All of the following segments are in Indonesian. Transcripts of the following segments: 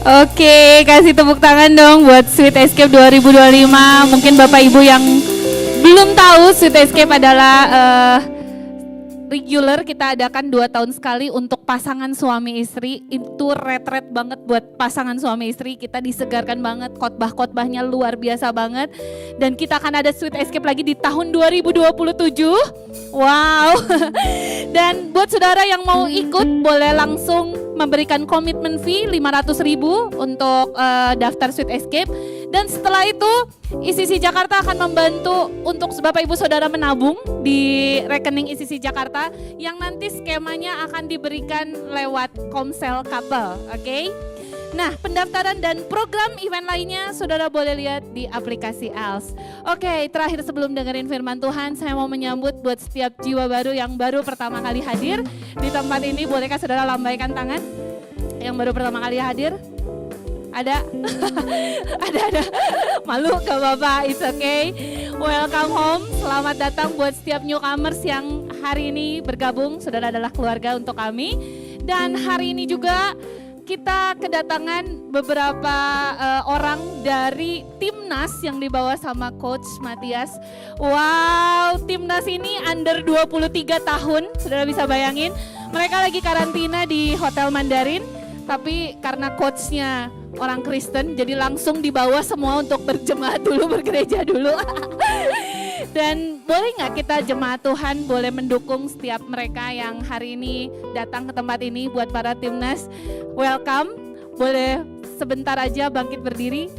Oke, kasih tepuk tangan dong buat Sweet Escape 2025. Mungkin Bapak Ibu yang belum tahu, Sweet Escape adalah regular kita adakan 2 tahun sekali untuk pasangan suami istri. Itu retret banget buat pasangan suami istri. Kita disegarkan banget, khotbah-khotbahnya luar biasa banget. Dan kita akan ada Sweet Escape lagi di tahun 2027. Wow. Dan buat saudara yang mau ikut boleh langsung memberikan komitmen fee 500.000 untuk daftar Sweet Escape. Dan setelah itu ICC Jakarta akan membantu untuk Bapak Ibu Saudara menabung di rekening ICC Jakarta yang nanti skemanya akan diberikan lewat Komsel Couple, oke? Nah, pendaftaran dan program event lainnya Saudara boleh lihat di aplikasi ALS. Oke, terakhir sebelum dengerin firman Tuhan, saya mau menyambut buat setiap jiwa baru yang baru pertama kali hadir di tempat ini. Bolehkah Saudara lambaikan tangan? Yang baru pertama kali hadir? Ada? ada. Malu gak Bapak, it's okay. Welcome home, selamat datang buat setiap newcomers yang hari ini bergabung. Saudara adalah keluarga untuk kami. Dan hari ini juga kita kedatangan beberapa orang dari Timnas yang dibawa sama Coach Matias. Wow, Timnas ini under 23 tahun, saudara bisa bayangin. Mereka lagi karantina di Hotel Mandarin, tapi karena coachnya orang Kristen, jadi langsung dibawa semua untuk berjemaat dulu, bergereja dulu. Dan boleh nggak kita jemaat Tuhan boleh mendukung setiap mereka yang hari ini datang ke tempat ini buat para Timnas. Welcome, boleh sebentar aja bangkit berdiri.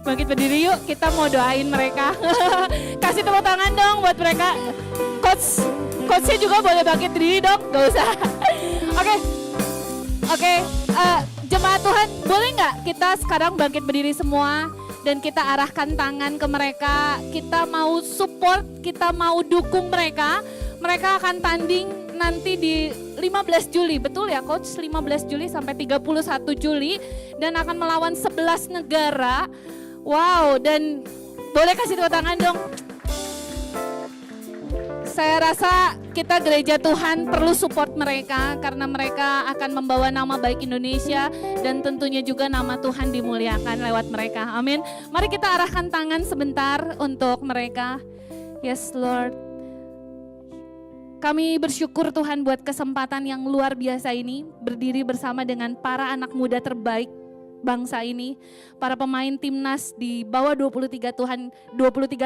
Bangkit berdiri yuk, kita mau doain mereka. Kasih tepuk tangan dong buat mereka. Coachnya juga boleh bangkit berdiri dong, gak usah. Oke. Jemaat Tuhan, boleh nggak kita sekarang bangkit berdiri semua dan kita arahkan tangan ke mereka. Kita mau support, kita mau dukung mereka. Mereka akan tanding nanti di 15 Juli, betul ya Coach? 15 Juli sampai 31 Juli dan akan melawan 11 negara. Wow, dan boleh kasih tepuk tangan dong. Saya rasa kita gereja Tuhan perlu support mereka karena mereka akan membawa nama baik Indonesia dan tentunya juga nama Tuhan dimuliakan lewat mereka. Amin. Mari kita arahkan tangan sebentar untuk mereka. Yes Lord. Kami bersyukur Tuhan buat kesempatan yang luar biasa ini berdiri bersama dengan para anak muda terbaik bangsa ini, para pemain timnas di bawah 23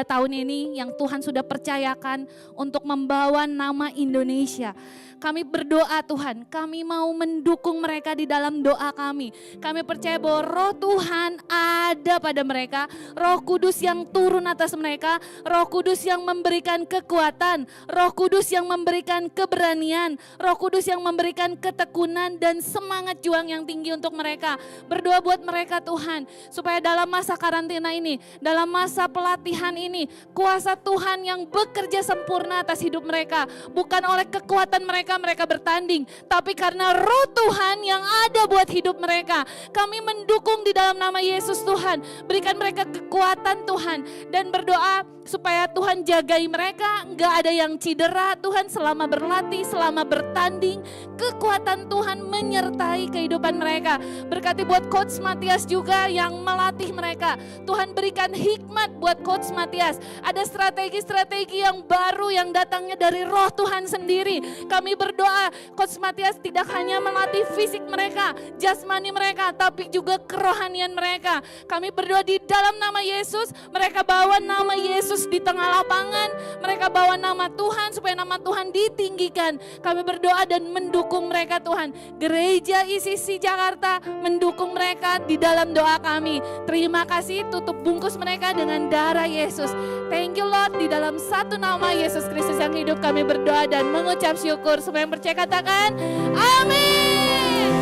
tahun ini yang Tuhan sudah percayakan untuk membawa nama Indonesia. Kami berdoa Tuhan, kami mau mendukung mereka di dalam doa kami. Kami percaya bahwa Roh Tuhan ada pada mereka, Roh Kudus yang turun atas mereka, Roh Kudus yang memberikan kekuatan, Roh Kudus yang memberikan keberanian, Roh Kudus yang memberikan ketekunan dan semangat juang yang tinggi untuk mereka. Berdoa buat mereka Tuhan, supaya dalam masa karantina ini, dalam masa pelatihan ini, kuasa Tuhan yang bekerja sempurna atas hidup mereka, bukan oleh kekuatan mereka bertanding, tapi karena Roh Tuhan yang ada buat hidup mereka. Kami mendukung di dalam nama Yesus Tuhan, berikan mereka kekuatan Tuhan, dan berdoa supaya Tuhan jagai mereka, enggak ada yang cedera Tuhan selama berlatih, selama bertanding. Kekuatan Tuhan menyertai kehidupan mereka. Berkati buat Coach Matias juga yang melatih mereka. Tuhan berikan hikmat buat Coach Matias. Ada strategi-strategi yang baru yang datangnya dari Roh Tuhan sendiri. Kami berdoa Coach Matias tidak hanya melatih fisik mereka, jasmani mereka, tapi juga kerohanian mereka. Kami berdoa di dalam nama Yesus, mereka bawa nama Yesus di tengah lapangan, mereka bawa nama Tuhan supaya nama Tuhan ditinggikan. Kami berdoa dan mendukung mereka Tuhan. Gereja ICC Jakarta mendukung mereka di dalam doa kami. Terima kasih, tutup bungkus mereka dengan darah Yesus. Thank you Lord, di dalam satu nama Yesus Kristus yang hidup kami berdoa dan mengucap syukur. Semua yang percaya katakan amin.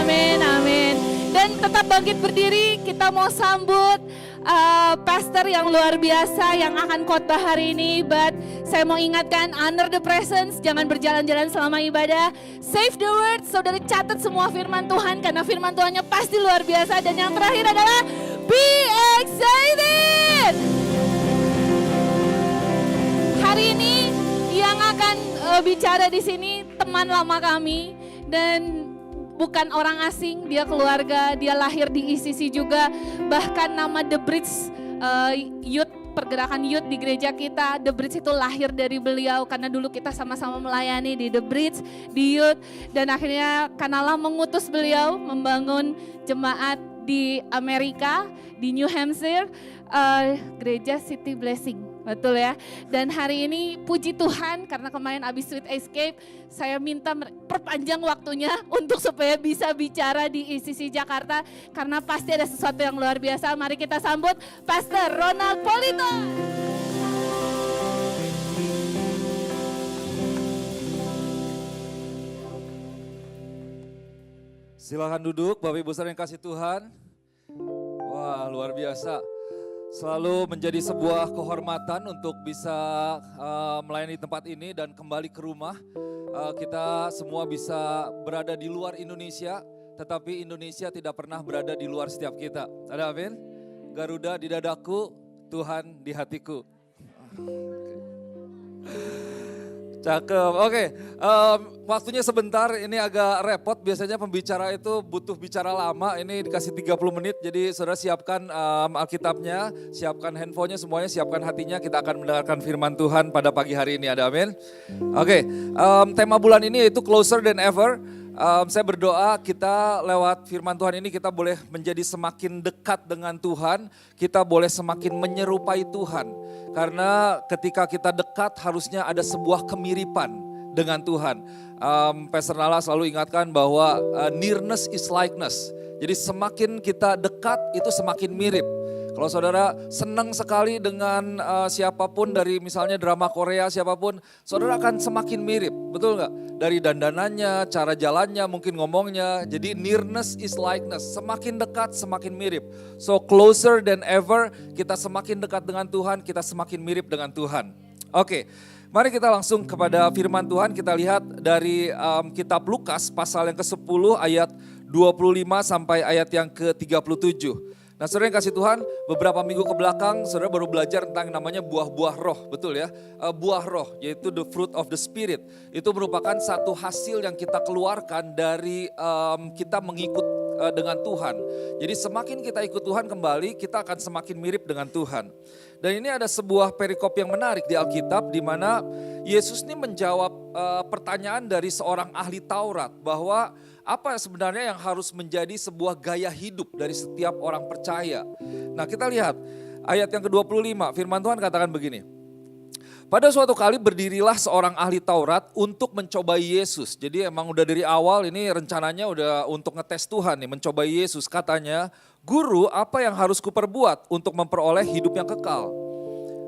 Amin, amin. Dan tetap bangkit berdiri, kita mau sambut pastor yang luar biasa yang akan khotbah hari ini. But saya mau ingatkan, honor the presence, jangan berjalan-jalan selama ibadah. Save the word, saudara catat semua firman Tuhan karena firman Tuhannya pasti luar biasa. Dan yang terakhir adalah be excited. Hari ini yang akan bicara di sini teman lama kami dan bukan orang asing, dia keluarga, dia lahir di ECC juga. Bahkan nama The Bridge Youth, pergerakan youth di gereja kita, The Bridge itu lahir dari beliau karena dulu kita sama-sama melayani di The Bridge, di youth. Dan akhirnya Kanala mengutus beliau membangun jemaat di Amerika, di New Hampshire, gereja City Blessing. Betul ya. Dan hari ini puji Tuhan karena kemarin abis Sweet Escape, saya minta perpanjang waktunya untuk supaya bisa bicara di ECC Jakarta. Karena pasti ada sesuatu yang luar biasa. Mari kita sambut Pastor Ronald Polito. Silakan duduk, Bapak Ibu saudara yang kasih Tuhan. Wah, luar biasa. Selalu menjadi sebuah kehormatan untuk bisa melayani tempat ini dan kembali ke rumah. Kita semua bisa berada di luar Indonesia, tetapi Indonesia tidak pernah berada di luar setiap kita. Ada amin? Garuda di dadaku, Tuhan di hatiku. Cakep, oke. Waktunya sebentar, ini agak repot. Biasanya pembicara itu butuh bicara lama, ini dikasih 30 menit. Jadi saudara siapkan Alkitabnya, siapkan handphonenya, semuanya siapkan hatinya. Kita akan mendengarkan firman Tuhan pada pagi hari ini, ada amin. Oke, tema bulan ini yaitu Closer Than Ever. Saya berdoa kita lewat firman Tuhan ini kita boleh menjadi semakin dekat dengan Tuhan. Kita boleh semakin menyerupai Tuhan. Karena ketika kita dekat harusnya ada sebuah kemiripan dengan Tuhan. Pastor Nala selalu ingatkan bahwa nearness is likeness. Jadi semakin kita dekat itu semakin mirip. Kalau saudara senang sekali dengan siapapun dari misalnya drama Korea siapapun, saudara akan semakin mirip, betul nggak? Dari dandanannya, cara jalannya, mungkin ngomongnya. Jadi nearness is likeness, semakin dekat semakin mirip. So closer than ever, kita semakin dekat dengan Tuhan, kita semakin mirip dengan Tuhan. Oke, mari kita langsung kepada firman Tuhan. Kita lihat dari kitab Lukas pasal yang ke-10 ayat 25 sampai ayat yang ke-37. Nah saudara yang kasih Tuhan, beberapa minggu ke belakang saudara baru belajar tentang yang namanya buah-buah roh, betul ya? Buah roh, yaitu the fruit of the spirit. Itu merupakan satu hasil yang kita keluarkan dari kita mengikut dengan Tuhan. Jadi semakin kita ikut Tuhan kembali, kita akan semakin mirip dengan Tuhan. Dan ini ada sebuah perikop yang menarik di Alkitab, di mana Yesus ini menjawab pertanyaan dari seorang ahli Taurat, bahwa apa sebenarnya yang harus menjadi sebuah gaya hidup dari setiap orang percaya. Nah kita lihat ayat yang ke-25, firman Tuhan katakan begini. Pada suatu kali berdirilah seorang ahli Taurat untuk mencobai Yesus. Jadi emang udah dari awal ini rencananya udah untuk ngetes Tuhan nih, mencobai Yesus. Katanya, Guru, apa yang harus kuperbuat untuk memperoleh hidup yang kekal?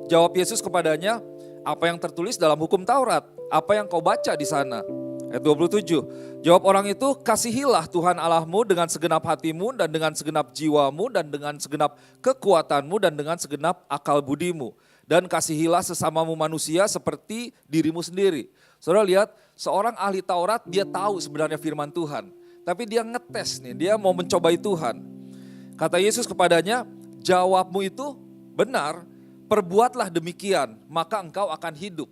Jawab Yesus kepadanya, apa yang tertulis dalam hukum Taurat? Apa yang kau baca di sana? Ayat 27, jawab orang itu, kasihilah Tuhan Allahmu dengan segenap hatimu dan dengan segenap jiwamu dan dengan segenap kekuatanmu dan dengan segenap akal budimu. Dan kasihilah sesamamu manusia seperti dirimu sendiri. Saudara lihat, seorang ahli Taurat dia tahu sebenarnya firman Tuhan. Tapi dia ngetes nih, dia mau mencobai Tuhan. Kata Yesus kepadanya, jawabmu itu benar, perbuatlah demikian, maka engkau akan hidup.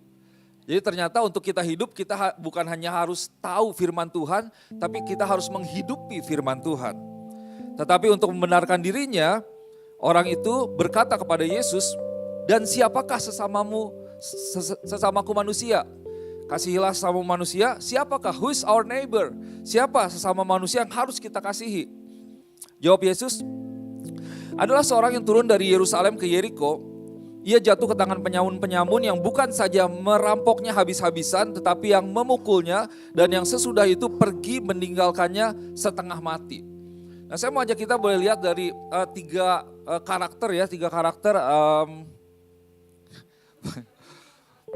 Jadi ternyata untuk kita hidup, kita bukan hanya harus tahu firman Tuhan, tapi kita harus menghidupi firman Tuhan. Tetapi untuk membenarkan dirinya, orang itu berkata kepada Yesus, dan siapakah sesamaku manusia? Kasihilah sesama manusia, siapakah? Who is our neighbor? Siapa sesama manusia yang harus kita kasihi? Jawab Yesus, adalah seorang yang turun dari Yerusalem ke Yeriko. Ia jatuh ke tangan penyamun-penyamun yang bukan saja merampoknya habis-habisan, tetapi yang memukulnya dan yang sesudah itu pergi meninggalkannya setengah mati. Nah saya mau ajak kita boleh lihat dari tiga karakter.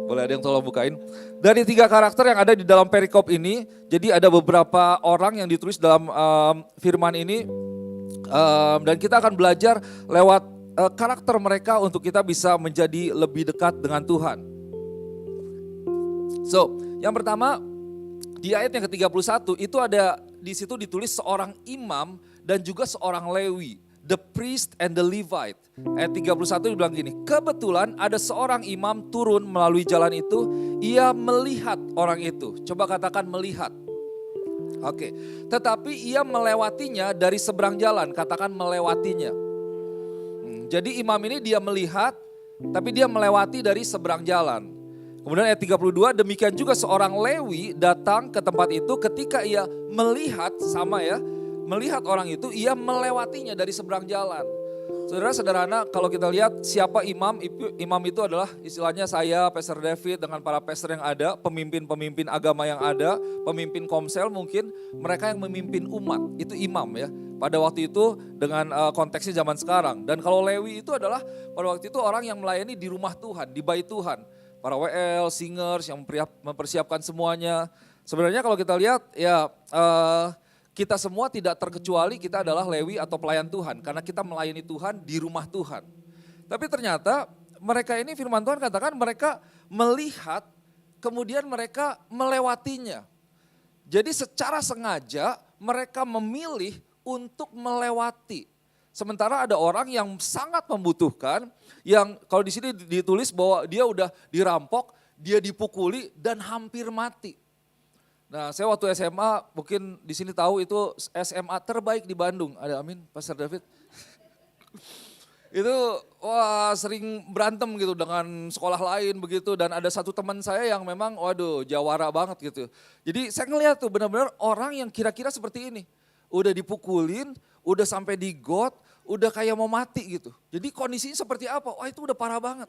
Boleh ada yang tolong bukain. Dari tiga karakter yang ada di dalam perikop ini, jadi ada beberapa orang yang ditulis dalam firman ini. Dan kita akan belajar lewat karakter mereka untuk kita bisa menjadi lebih dekat dengan Tuhan. So, yang pertama di ayat yang ke-31 itu ada di situ ditulis seorang imam dan juga seorang Lewi, the priest and the Levite. Ayat 31 dibilang gini, kebetulan ada seorang imam turun melalui jalan itu, ia melihat orang itu. Coba katakan melihat. Oke, tetapi ia melewatinya dari seberang jalan, katakan melewatinya. Jadi imam ini dia melihat, tapi dia melewati dari seberang jalan. Kemudian ayat 32, demikian juga seorang Lewi datang ke tempat itu ketika ia melihat, sama ya, melihat orang itu, ia melewatinya dari seberang jalan. Saudara sederhana, kalau kita lihat siapa imam, imam itu adalah istilahnya saya, Pastor David dengan para pastor yang ada, pemimpin-pemimpin agama yang ada, pemimpin komsel mungkin, mereka yang memimpin umat, itu imam ya. Pada waktu itu dengan konteksnya zaman sekarang. Dan kalau Lewi itu adalah pada waktu itu orang yang melayani di rumah Tuhan, di bait Tuhan. Para WL, singers yang mempersiapkan semuanya. Sebenarnya kalau kita lihat ya kita semua tidak terkecuali kita adalah Lewi atau pelayan Tuhan. Karena kita melayani Tuhan di rumah Tuhan. Tapi ternyata mereka ini firman Tuhan katakan mereka melihat kemudian mereka melewatinya. Jadi secara sengaja mereka memilih untuk melewati. Sementara ada orang yang sangat membutuhkan, yang kalau di sini ditulis bahwa dia udah dirampok, dia dipukuli dan hampir mati. Nah, saya waktu SMA mungkin di sini tahu itu SMA terbaik di Bandung. Ada amin, Pastor David. Itu wah sering berantem gitu dengan sekolah lain begitu. Dan ada satu teman saya yang memang waduh jawara banget gitu. Jadi saya ngeliat tuh benar-benar orang yang kira-kira seperti ini. Udah dipukulin, udah sampai di got, udah kayak mau mati gitu. Jadi kondisinya seperti apa? Wah itu udah parah banget.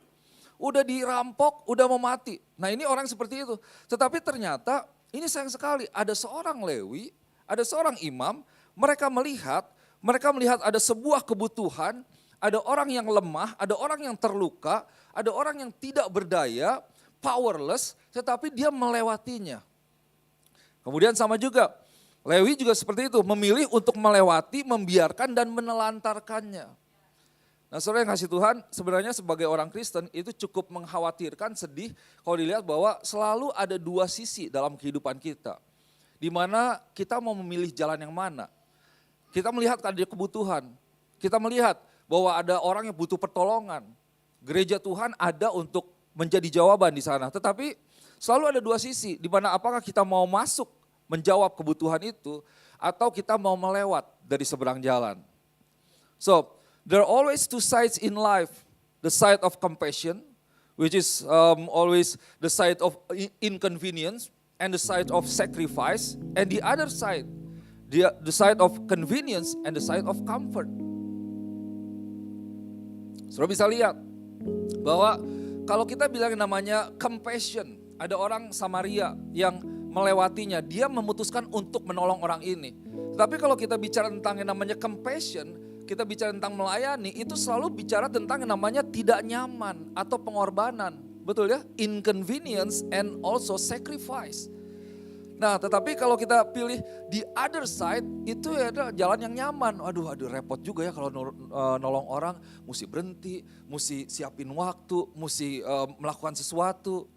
Udah dirampok, udah mau mati. Nah ini orang seperti itu. Tetapi ternyata ini sayang sekali, ada seorang Lewi, ada seorang imam, mereka melihat ada sebuah kebutuhan, ada orang yang lemah, ada orang yang terluka, ada orang yang tidak berdaya, powerless, tetapi dia melewatinya. Kemudian sama juga, Lewi juga seperti itu, memilih untuk melewati, membiarkan dan menelantarkannya. Nah saudara yang kasih Tuhan, sebenarnya sebagai orang Kristen itu cukup mengkhawatirkan, sedih kalau dilihat bahwa selalu ada dua sisi dalam kehidupan kita. Di mana kita mau memilih jalan yang mana. Kita melihat ada kebutuhan, kita melihat bahwa ada orang yang butuh pertolongan. Gereja Tuhan ada untuk menjadi jawaban di sana. Tetapi selalu ada dua sisi, di mana apakah kita mau masuk menjawab kebutuhan itu, atau kita mau melewat dari seberang jalan. So, there are always two sides in life, the side of compassion, which is always the side of inconvenience, and the side of sacrifice, and the other side, the side of convenience and the side of comfort. Saudara bisa lihat bahwa kalau kita bilang namanya compassion, ada orang Samaria yang melewatinya, dia memutuskan untuk menolong orang ini. Tapi kalau kita bicara tentang yang namanya compassion, kita bicara tentang melayani, itu selalu bicara tentang yang namanya tidak nyaman atau pengorbanan. Betul ya? Inconvenience and also sacrifice. Nah tetapi kalau kita pilih the other side, itu ya adalah jalan yang nyaman. Aduh repot juga ya kalau nolong orang, mesti berhenti, mesti siapin waktu, mesti melakukan sesuatu.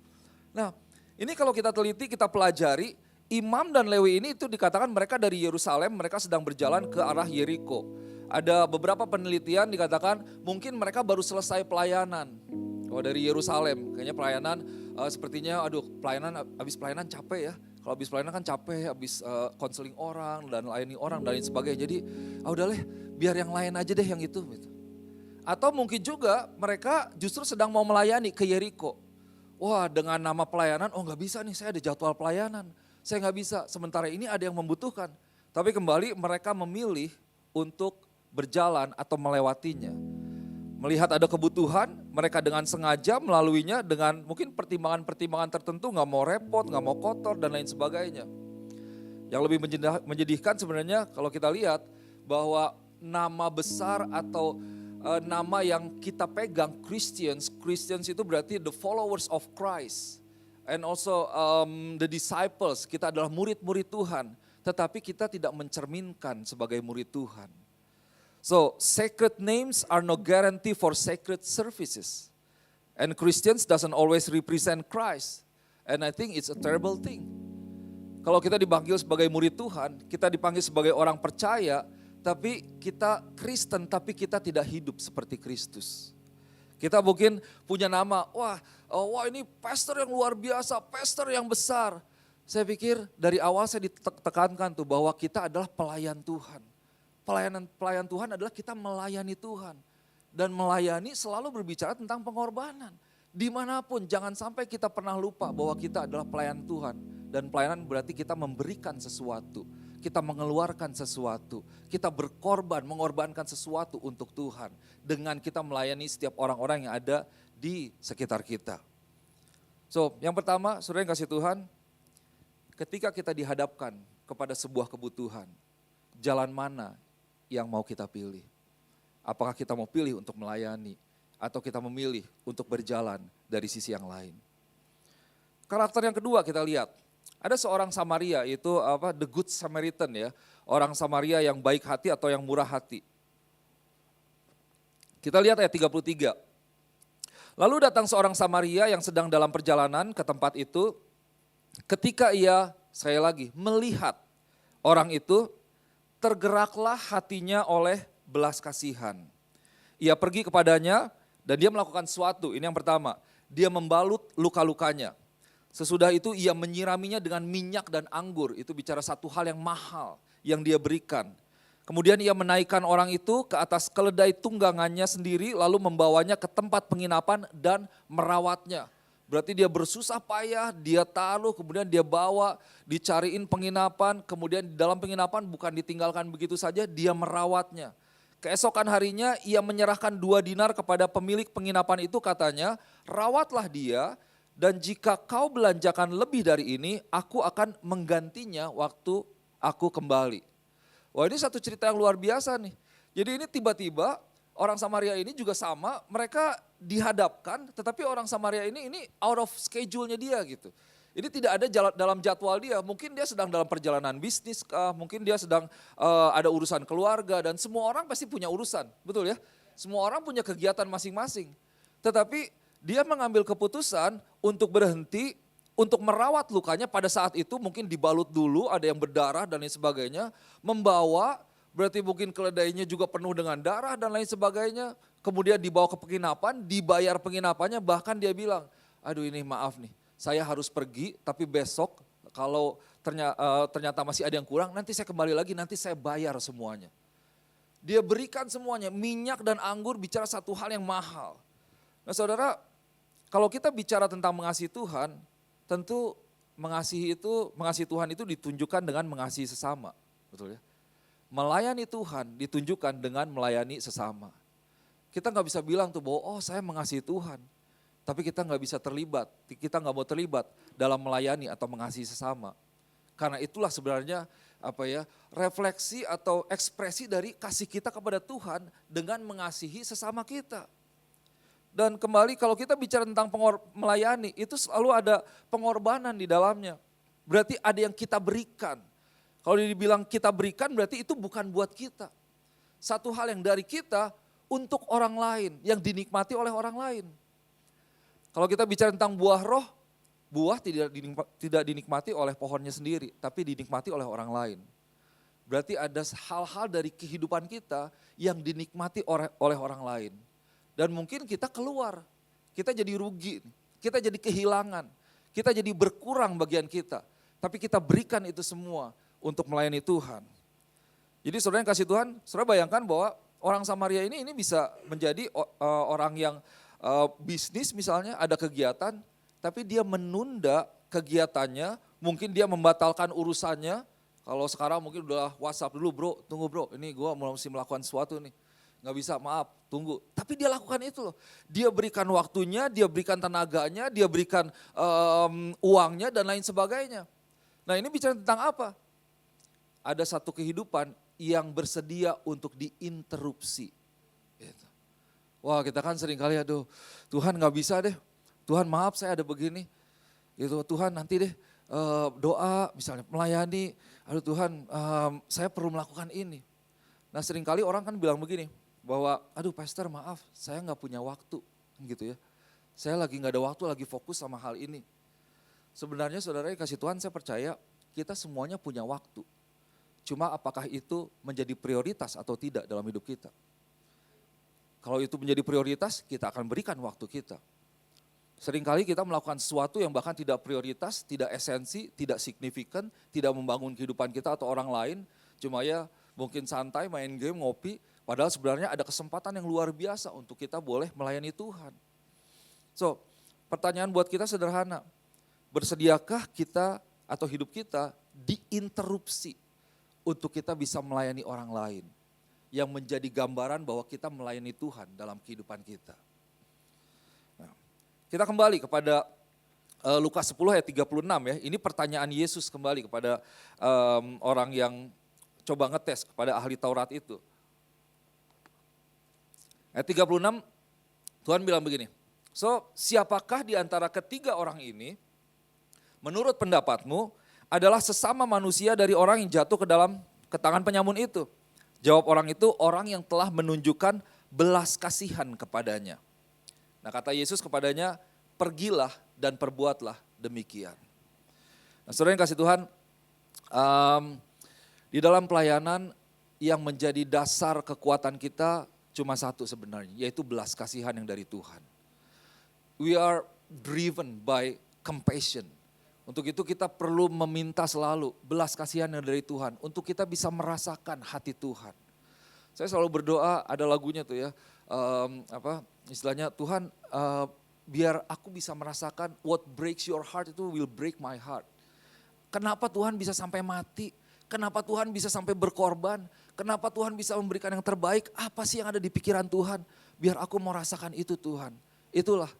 Nah ini kalau kita teliti, kita pelajari, Imam dan Lewi ini itu dikatakan mereka dari Yerusalem, mereka sedang berjalan ke arah Yeriko. Ada beberapa penelitian dikatakan mungkin mereka baru selesai pelayanan. Oh dari Yerusalem, kayaknya pelayanan sepertinya pelayanan habis pelayanan capek ya. Kalau habis pelayanan kan capek, habis konseling orang dan layani orang dan lain sebagainya. Jadi udah deh biar yang lain aja deh yang itu. Gitu. Atau mungkin juga mereka justru sedang mau melayani ke Yeriko. Wah dengan nama pelayanan, oh gak bisa nih saya ada jadwal pelayanan. Saya gak bisa, sementara ini ada yang membutuhkan. Tapi kembali mereka memilih untuk berjalan atau melewatinya. Melihat ada kebutuhan, mereka dengan sengaja melaluinya dengan mungkin pertimbangan-pertimbangan tertentu, gak mau repot, gak mau kotor dan lain sebagainya. Yang lebih menyedihkan sebenarnya kalau kita lihat bahwa nama besar atau nama yang kita pegang Christians itu berarti the followers of Christ. And also the disciples, kita adalah murid-murid Tuhan. Tetapi kita tidak mencerminkan sebagai murid Tuhan. So, sacred names are no guarantee for sacred services. And Christians doesn't always represent Christ. And I think it's a terrible thing. Kalau kita dipanggil sebagai murid Tuhan, kita dipanggil sebagai orang percaya, tapi kita Kristen, tapi kita tidak hidup seperti Kristus. Kita mungkin punya nama, wah ini pastor yang luar biasa, pastor yang besar. Saya pikir dari awal saya ditekankan tuh bahwa kita adalah pelayan Tuhan. Pelayan Tuhan adalah kita melayani Tuhan. Dan melayani selalu berbicara tentang pengorbanan. Dimanapun jangan sampai kita pernah lupa bahwa kita adalah pelayan Tuhan. Dan pelayanan berarti kita memberikan sesuatu. Kita mengeluarkan sesuatu. Kita berkorban, mengorbankan sesuatu untuk Tuhan. Dengan kita melayani setiap orang-orang yang ada di sekitar kita. So yang pertama saudara yang kasih Tuhan. Ketika kita dihadapkan kepada sebuah kebutuhan, jalan mana yang mau kita pilih? Apakah kita mau pilih untuk melayani atau kita memilih untuk berjalan dari sisi yang lain? Karakter yang kedua kita lihat, ada seorang Samaria itu the good Samaritan ya, orang Samaria yang baik hati atau yang murah hati. Kita lihat ayat 33. Lalu datang seorang Samaria yang sedang dalam perjalanan ke tempat itu. Ketika ia, sekali lagi, melihat orang itu, tergeraklah hatinya oleh belas kasihan. Ia pergi kepadanya dan dia melakukan sesuatu, ini yang pertama. Dia membalut luka-lukanya. Sesudah itu ia menyiraminya dengan minyak dan anggur, itu bicara satu hal yang mahal yang dia berikan. Kemudian ia menaikkan orang itu ke atas keledai tunggangannya sendiri lalu membawanya ke tempat penginapan dan merawatnya. Berarti dia bersusah payah, dia taruh, kemudian dia bawa, dicariin penginapan, kemudian di dalam penginapan bukan ditinggalkan begitu saja, dia merawatnya. Keesokan harinya ia menyerahkan 2 dinar kepada pemilik penginapan itu katanya, rawatlah dia dan jika kau belanjakan lebih dari ini, aku akan menggantinya waktu aku kembali. Wah ini satu cerita yang luar biasa nih. Jadi ini tiba-tiba orang Samaria ini juga sama, mereka dihadapkan, tetapi orang Samaria ini out of schedule-nya dia gitu. Ini tidak ada dalam jadwal dia, mungkin dia sedang dalam perjalanan bisnis, mungkin dia sedang ada urusan keluarga dan semua orang pasti punya urusan, betul ya? Semua orang punya kegiatan masing-masing. Tetapi dia mengambil keputusan untuk berhenti, untuk merawat lukanya pada saat itu mungkin dibalut dulu, ada yang berdarah dan lain sebagainya, membawa. Berarti mungkin keledainya juga penuh dengan darah dan lain sebagainya. Kemudian dibawa ke penginapan, dibayar penginapannya, bahkan dia bilang, aduh ini maaf nih, saya harus pergi tapi besok kalau ternyata masih ada yang kurang, nanti saya kembali lagi, nanti saya bayar semuanya. Dia berikan semuanya, minyak dan anggur bicara satu hal yang mahal. Nah saudara, kalau kita bicara tentang mengasihi Tuhan, tentu mengasihi Tuhan itu ditunjukkan dengan mengasihi sesama, betul ya? Melayani Tuhan ditunjukkan dengan melayani sesama. Kita nggak bisa bilang tuh bahwa oh saya mengasihi Tuhan. Tapi kita nggak bisa terlibat, kita nggak mau terlibat dalam melayani atau mengasihi sesama. Karena itulah sebenarnya refleksi atau ekspresi dari kasih kita kepada Tuhan dengan mengasihi sesama kita. Dan kembali kalau kita bicara tentang melayani itu selalu ada pengorbanan di dalamnya. Berarti ada yang kita berikan. Kalau dibilang kita berikan berarti itu bukan buat kita. Satu hal yang dari kita untuk orang lain, yang dinikmati oleh orang lain. Kalau kita bicara tentang buah roh, buah tidak dinikmati oleh pohonnya sendiri, tapi dinikmati oleh orang lain. Berarti ada hal-hal dari kehidupan kita yang dinikmati oleh orang lain. Dan mungkin kita keluar, kita jadi rugi, kita jadi kehilangan, kita jadi berkurang bagian kita. Tapi kita berikan itu semua untuk melayani Tuhan. Jadi saudara yang kasih Tuhan, saudara bayangkan bahwa orang Samaria ini bisa menjadi orang yang bisnis misalnya, ada kegiatan, tapi dia menunda kegiatannya, mungkin dia membatalkan urusannya. Kalau sekarang mungkin udah WhatsApp dulu bro, tunggu bro, ini gue mesti melakukan sesuatu nih. Gak bisa, maaf, tunggu. Tapi dia lakukan itu loh. Dia berikan waktunya, dia berikan tenaganya, dia berikan uangnya dan lain sebagainya. Nah ini bicara tentang apa? Ada satu kehidupan yang bersedia untuk diinterupsi. Gitu. Wah kita kan sering kali aduh Tuhan gak bisa deh, Tuhan maaf saya ada begini. Gitu, Tuhan nanti deh doa misalnya melayani, aduh Tuhan saya perlu melakukan ini. Nah seringkali orang kan bilang begini, bahwa aduh pastor maaf saya gak punya waktu gitu ya. Saya lagi gak ada waktu, lagi fokus sama hal ini. Sebenarnya saudara kasih Tuhan saya percaya kita semuanya punya waktu. Cuma apakah itu menjadi prioritas atau tidak dalam hidup kita. Kalau itu menjadi prioritas kita akan berikan waktu kita. Seringkali kita melakukan sesuatu yang bahkan tidak prioritas, tidak esensi, tidak signifikan, tidak membangun kehidupan kita atau orang lain. Cuma ya mungkin santai, main game, ngopi. Padahal sebenarnya ada kesempatan yang luar biasa untuk kita boleh melayani Tuhan. So, pertanyaan buat kita sederhana. Bersediakah kita atau hidup kita diinterupsi untuk kita bisa melayani orang lain? Yang menjadi gambaran bahwa kita melayani Tuhan dalam kehidupan kita. Kita kembali kepada Lukas 10 ayat 36 ya. Ini pertanyaan Yesus kembali kepada orang yang coba ngetes kepada ahli Taurat itu. Ayat 36 Tuhan bilang begini. So, siapakah di antara ketiga orang ini menurut pendapatmu adalah sesama manusia dari orang yang jatuh ke tangan penyamun itu? Jawab orang itu, orang yang telah menunjukkan belas kasihan kepadanya. Nah kata Yesus kepadanya, pergilah dan perbuatlah demikian. Nah saudara yang kasih Tuhan, di dalam pelayanan yang menjadi dasar kekuatan kita cuma satu sebenarnya, yaitu belas kasihan yang dari Tuhan. We are driven by compassion. Untuk itu kita perlu meminta selalu belas kasihan yang dari Tuhan, untuk kita bisa merasakan hati Tuhan. Saya selalu berdoa, ada lagunya tuh ya, istilahnya Tuhan biar aku bisa merasakan what breaks your heart itu will break my heart. Kenapa Tuhan bisa sampai mati? Kenapa Tuhan bisa sampai berkorban? Kenapa Tuhan bisa memberikan yang terbaik? Apa sih yang ada di pikiran Tuhan? Biar aku mau rasakan itu Tuhan. Itulah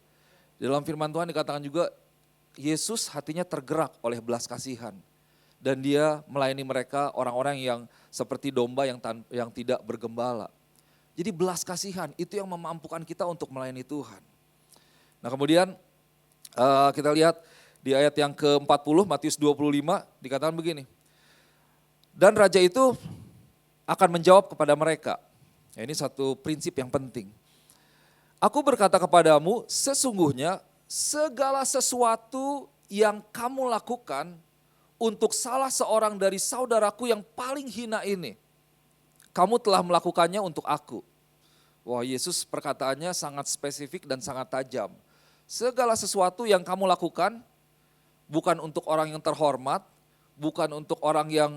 dalam firman Tuhan dikatakan juga Yesus hatinya tergerak oleh belas kasihan. Dan dia melayani mereka orang-orang yang seperti domba yang tidak bergembala. Jadi belas kasihan itu yang memampukan kita untuk melayani Tuhan. Nah kemudian kita lihat di ayat yang ke-40 Matius 25 dikatakan begini. Dan raja itu akan menjawab kepada mereka. Ya, ini satu prinsip yang penting. Aku berkata kepadamu sesungguhnya segala sesuatu yang kamu lakukan untuk salah seorang dari saudaraku yang paling hina ini. Kamu telah melakukannya untuk aku. Wah Yesus perkataannya sangat spesifik dan sangat tajam. Segala sesuatu yang kamu lakukan bukan untuk orang yang terhormat, bukan untuk orang yang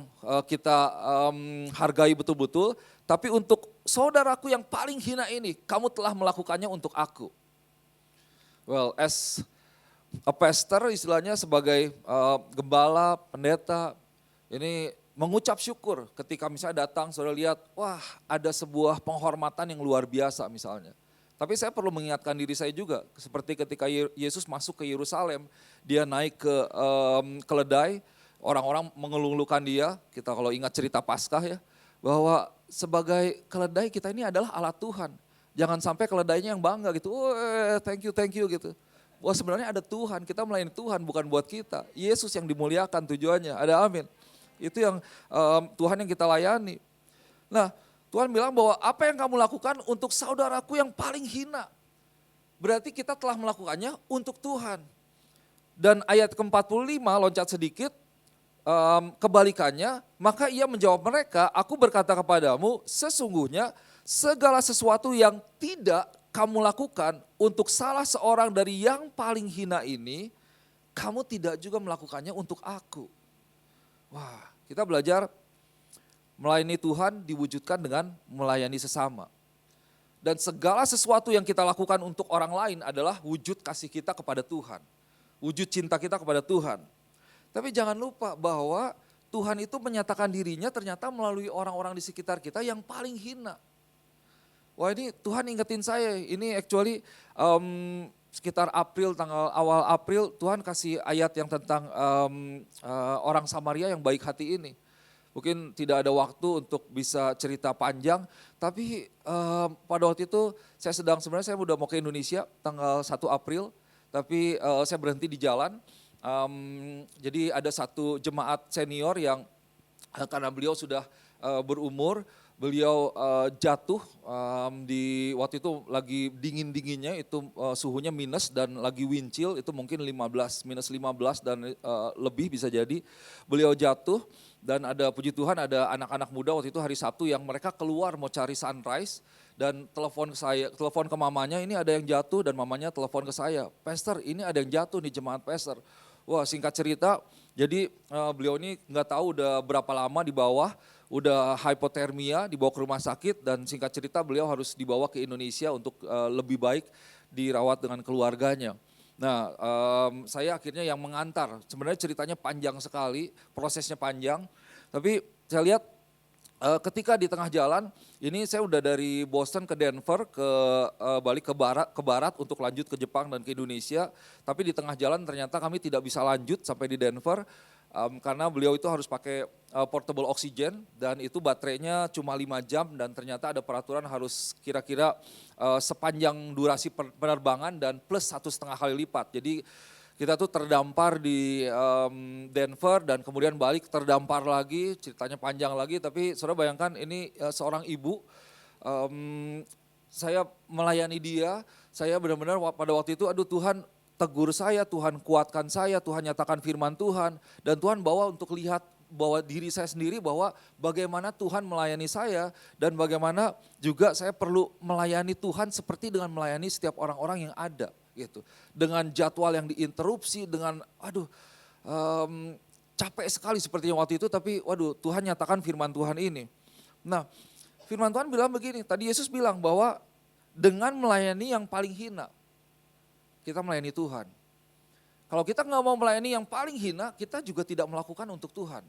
kita hargai betul-betul, tapi untuk saudaraku yang paling hina ini, kamu telah melakukannya untuk aku. Well, as a pastor istilahnya sebagai gembala, pendeta, ini mengucap syukur ketika misalnya datang, saudara lihat, wah ada sebuah penghormatan yang luar biasa misalnya. Tapi saya perlu mengingatkan diri saya juga, seperti ketika Yesus masuk ke Yerusalem, dia naik ke keledai, orang-orang mengelulukan dia, kita kalau ingat cerita Paskah ya, bahwa sebagai keledai kita ini adalah alat Tuhan. Jangan sampai keledainya yang bangga gitu, thank you gitu. Wah sebenarnya ada Tuhan, kita melayani Tuhan bukan buat kita. Yesus yang dimuliakan tujuannya, ada amin. Itu yang Tuhan yang kita layani. Nah Tuhan bilang bahwa apa yang kamu lakukan untuk saudaraku yang paling hina. Berarti kita telah melakukannya untuk Tuhan. Dan ayat ke-45 loncat sedikit, kebalikannya, maka ia menjawab mereka, aku berkata kepadamu sesungguhnya segala sesuatu yang tidak kamu lakukan untuk salah seorang dari yang paling hina ini, kamu tidak juga melakukannya untuk aku. Wah, kita belajar melayani Tuhan diwujudkan dengan melayani sesama. Dan segala sesuatu yang kita lakukan untuk orang lain adalah wujud kasih kita kepada Tuhan. Wujud cinta kita kepada Tuhan. Tapi jangan lupa bahwa Tuhan itu menyatakan dirinya ternyata melalui orang-orang di sekitar kita yang paling hina. Wah ini Tuhan ingetin saya, ini actually sekitar awal April Tuhan kasih ayat yang tentang orang Samaria yang baik hati ini. Mungkin tidak ada waktu untuk bisa cerita panjang, tapi pada waktu itu sebenarnya saya udah mau ke Indonesia tanggal 1 April, tapi saya berhenti di jalan. Jadi ada satu jemaat senior yang karena beliau sudah berumur, beliau jatuh di waktu itu lagi dingin-dinginnya, itu suhunya minus dan lagi wind chill, itu mungkin minus 15 dan lebih bisa jadi. Beliau jatuh Dan ada puji Tuhan ada anak-anak muda waktu itu hari Sabtu yang mereka keluar mau cari sunrise dan telepon ke mamanya, ini ada yang jatuh, dan mamanya telepon ke saya, Pastor ini ada yang jatuh nih jemaat Pastor. Wah singkat cerita, jadi beliau ini nggak tahu udah berapa lama di bawah, udah hipotermia, dibawa ke rumah sakit, dan singkat cerita beliau harus dibawa ke Indonesia untuk lebih baik dirawat dengan keluarganya. Nah, saya akhirnya yang mengantar. Sebenarnya ceritanya panjang sekali, prosesnya panjang. Tapi saya lihat ketika di tengah jalan, ini saya udah dari Boston ke Denver, balik ke barat untuk lanjut ke Jepang dan ke Indonesia. Tapi di tengah jalan ternyata kami tidak bisa lanjut sampai di Denver. Karena beliau itu harus pakai portable oxygen dan itu baterainya cuma 5 jam dan ternyata ada peraturan harus kira-kira sepanjang durasi penerbangan dan plus 1,5 kali lipat. Jadi kita tuh terdampar di Denver dan kemudian balik terdampar lagi, ceritanya panjang lagi, tapi saudara bayangkan ini seorang ibu, saya melayani dia, saya benar-benar pada waktu itu aduh Tuhan, tegur saya, Tuhan kuatkan saya, Tuhan nyatakan firman Tuhan, dan Tuhan bawa untuk lihat bahwa diri saya sendiri bahwa bagaimana Tuhan melayani saya dan bagaimana juga saya perlu melayani Tuhan seperti dengan melayani setiap orang-orang yang ada gitu. Dengan jadwal yang diinterupsi, dengan capek sekali sepertinya waktu itu, tapi waduh Tuhan nyatakan firman Tuhan ini. Nah firman Tuhan bilang begini, tadi Yesus bilang bahwa dengan melayani yang paling hina, kita melayani Tuhan. Kalau kita nggak mau melayani yang paling hina, kita juga tidak melakukan untuk Tuhan.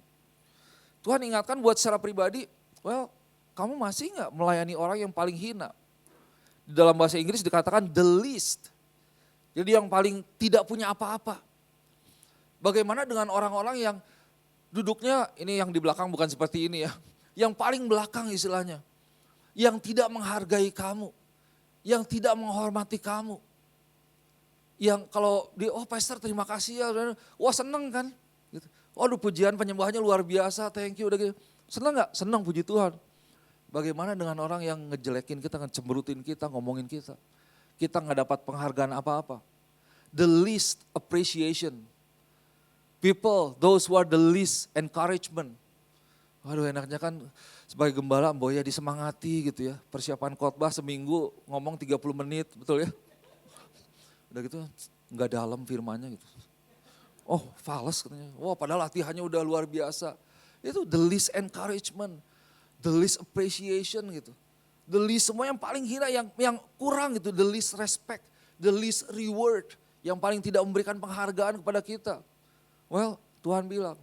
Tuhan ingatkan buat secara pribadi, kamu masih nggak melayani orang yang paling hina? Di dalam bahasa Inggris dikatakan the least. Jadi yang paling tidak punya apa-apa. Bagaimana dengan orang-orang yang duduknya, ini yang di belakang bukan seperti ini ya. Yang paling belakang istilahnya. Yang tidak menghargai kamu. Yang tidak menghormati kamu. Yang kalau Pastor terima kasih ya, wah seneng kan. Gitu. Waduh pujian penyembahannya luar biasa, thank you. Udah gitu. Seneng gak? Seneng puji Tuhan. Bagaimana dengan orang yang ngejelekin kita, ngecemberutin kita, ngomongin kita. Kita gak dapat penghargaan apa-apa. The least appreciation. People, those who are the least encouragement. Waduh enaknya kan sebagai gembala, ya disemangati gitu ya. Persiapan khotbah seminggu ngomong 30 menit, betul ya. Udah gitu nggak dalam firmannya gitu. Oh fals katanya. Wah padahal latihannya udah luar biasa. Itu the least encouragement, the least appreciation gitu. The least semua yang paling hina, yang kurang gitu, the least respect, the least reward. Yang paling tidak memberikan penghargaan kepada kita. Tuhan bilang,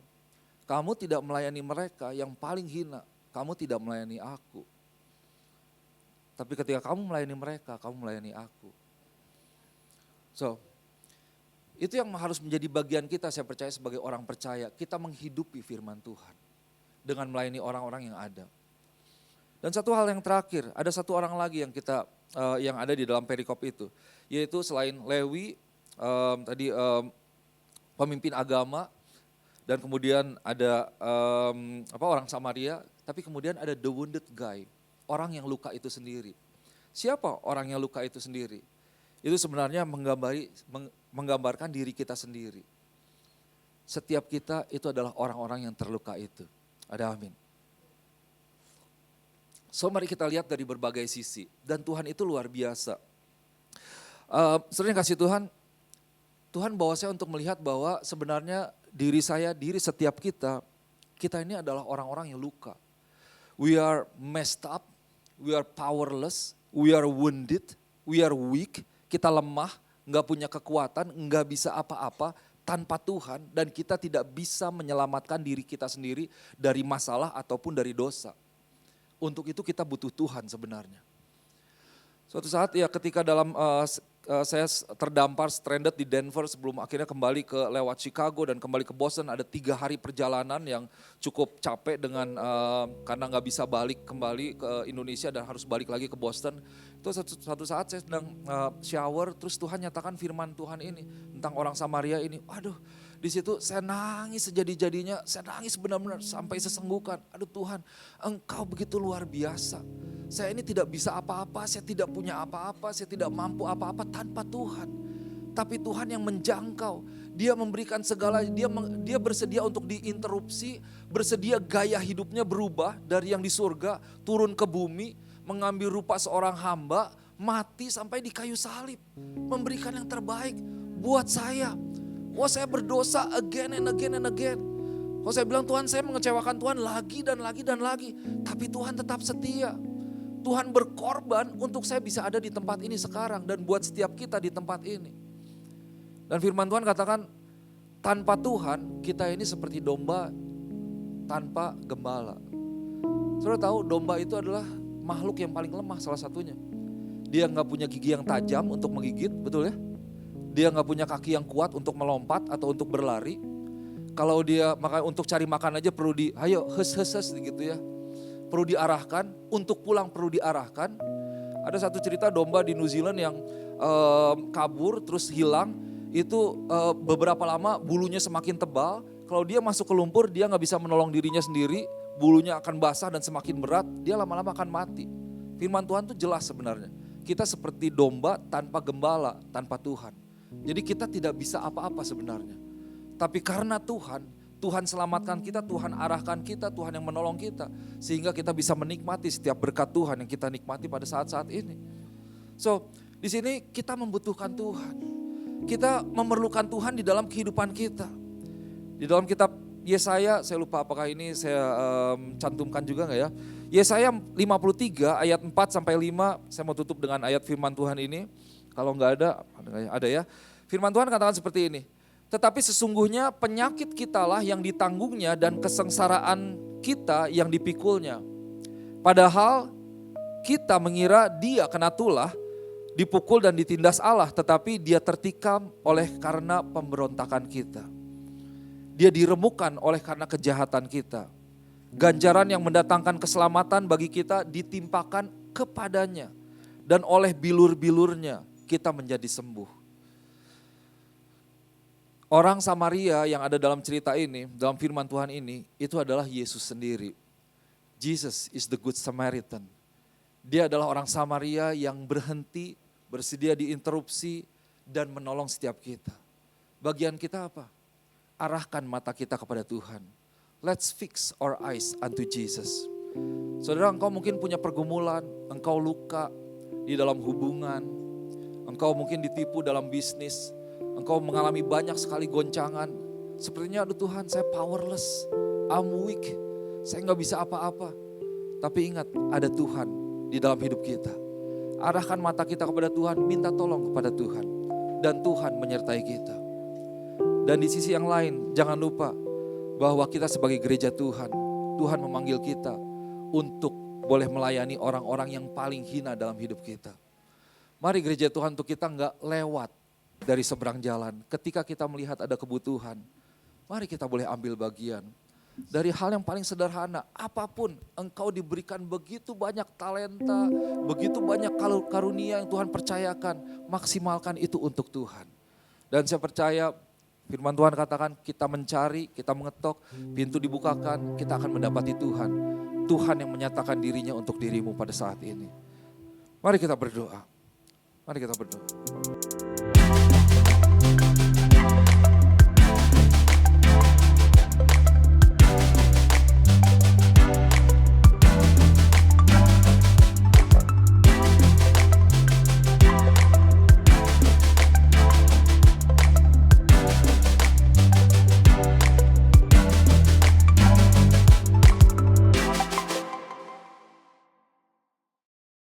kamu tidak melayani mereka yang paling hina, kamu tidak melayani aku. Tapi ketika kamu melayani mereka, kamu melayani aku. So, itu yang harus menjadi bagian kita, saya percaya sebagai orang percaya. Kita menghidupi firman Tuhan dengan melayani orang-orang yang ada. Dan satu hal yang terakhir, ada satu orang lagi yang ada di dalam perikop itu. Yaitu selain Lewi, pemimpin agama, dan kemudian ada orang Samaria, tapi kemudian ada the wounded guy, orang yang luka itu sendiri. Siapa orang yang luka itu sendiri? Itu sebenarnya menggambarkan diri kita sendiri. Setiap kita itu adalah orang-orang yang terluka itu. Ada amin. So mari kita lihat dari berbagai sisi. Dan Tuhan itu luar biasa. Sering kasih Tuhan bawa saya untuk melihat bahwa sebenarnya diri setiap kita ini adalah orang-orang yang luka. We are messed up, we are powerless, we are wounded, we are weak. Kita lemah, nggak punya kekuatan, nggak bisa apa-apa tanpa Tuhan. Dan kita tidak bisa menyelamatkan diri kita sendiri dari masalah ataupun dari dosa. Untuk itu kita butuh Tuhan sebenarnya. Suatu saat ya ketika saya terdampar stranded di Denver sebelum akhirnya kembali lewat Chicago dan kembali ke Boston. Ada 3 hari perjalanan yang cukup capek karena nggak bisa balik kembali ke Indonesia dan harus balik lagi ke Boston. Itu suatu saat saya sedang shower, terus Tuhan nyatakan firman Tuhan ini tentang orang Samaria ini. Aduh, di situ saya nangis sejadi-jadinya, saya nangis benar-benar sampai sesenggukan. Aduh Tuhan, Engkau begitu luar biasa. Saya ini tidak bisa apa-apa, saya tidak punya apa-apa, saya tidak mampu apa-apa tanpa Tuhan. tapi Tuhan yang menjangkau. Dia memberikan segala, dia bersedia untuk diinterupsi, bersedia gaya hidupnya berubah dari yang di surga, turun ke bumi, mengambil rupa seorang hamba, mati sampai di kayu salib. Memberikan yang terbaik buat saya. Wah, saya berdosa again and again and again. Kalau saya bilang Tuhan, saya mengecewakan Tuhan lagi dan lagi dan lagi. Tapi Tuhan tetap setia. Tuhan berkorban untuk saya bisa ada di tempat ini sekarang dan buat setiap kita di tempat ini. Dan firman Tuhan katakan, tanpa Tuhan kita ini seperti domba tanpa gembala. Saudara tahu domba itu adalah makhluk yang paling lemah salah satunya. Dia nggak punya gigi yang tajam untuk menggigit, betul ya? Dia nggak punya kaki yang kuat untuk melompat atau untuk berlari. Kalau dia untuk cari makan aja perlu ayo hes gitu ya. Perlu diarahkan, untuk pulang perlu diarahkan. Ada satu cerita domba di New Zealand yang kabur terus hilang. Itu beberapa lama bulunya semakin tebal. Kalau dia masuk ke lumpur dia nggak bisa menolong dirinya sendiri. Bulunya akan basah dan semakin berat, dia lama-lama akan mati. Firman Tuhan tuh jelas sebenarnya. Kita seperti domba tanpa gembala, tanpa Tuhan. Jadi kita tidak bisa apa-apa sebenarnya. Tapi karena Tuhan selamatkan kita, Tuhan arahkan kita, Tuhan yang menolong kita. Sehingga kita bisa menikmati setiap berkat Tuhan yang kita nikmati pada saat-saat ini. So, di sini kita membutuhkan Tuhan. Kita memerlukan Tuhan di dalam kehidupan kita. Di dalam kitab Yesaya, saya lupa apakah ini saya cantumkan juga enggak ya. Yesaya 53 ayat 4 sampai 5, saya mau tutup dengan ayat firman Tuhan ini. Kalau enggak ada ya. Firman Tuhan katakan seperti ini. Tetapi sesungguhnya penyakit kitalah yang ditanggungnya dan kesengsaraan kita yang dipikulnya. Padahal kita mengira dia kena tulah, dipukul dan ditindas Allah, tetapi dia tertikam oleh karena pemberontakan kita. Dia diremukkan oleh karena kejahatan kita. Ganjaran yang mendatangkan keselamatan bagi kita ditimpakan kepadanya. Dan oleh bilur-bilurnya kita menjadi sembuh. Orang Samaria yang ada dalam cerita ini, dalam firman Tuhan ini, itu adalah Yesus sendiri. Jesus is the good Samaritan. Dia adalah orang Samaria yang berhenti, bersedia diinterupsi, dan menolong setiap kita. Bagian kita apa? Arahkan mata kita kepada Tuhan. Let's fix our eyes unto Jesus. Saudara, engkau mungkin punya pergumulan, engkau luka di dalam hubungan, engkau mungkin ditipu dalam bisnis, engkau mengalami banyak sekali goncangan. Sepertinya aduh Tuhan, saya powerless, I'm weak, saya gak bisa apa-apa. Tapi ingat, ada Tuhan di dalam hidup kita. Arahkan mata kita kepada Tuhan, minta tolong kepada Tuhan. Dan Tuhan menyertai kita. Dan di sisi yang lain, jangan lupa bahwa kita sebagai gereja Tuhan, Tuhan memanggil kita untuk boleh melayani orang-orang yang paling hina dalam hidup kita. Mari gereja Tuhan, untuk kita gak lewat dari seberang jalan. Ketika kita melihat ada kebutuhan, mari kita boleh ambil bagian. Dari hal yang paling sederhana, apapun engkau diberikan begitu banyak talenta, begitu banyak karunia yang Tuhan percayakan, maksimalkan itu untuk Tuhan. Dan saya percaya firman Tuhan katakan kita mencari, kita mengetok, pintu dibukakan, kita akan mendapati Tuhan. Tuhan yang menyatakan dirinya untuk dirimu pada saat ini. Mari kita berdoa. Mari kita berdoa.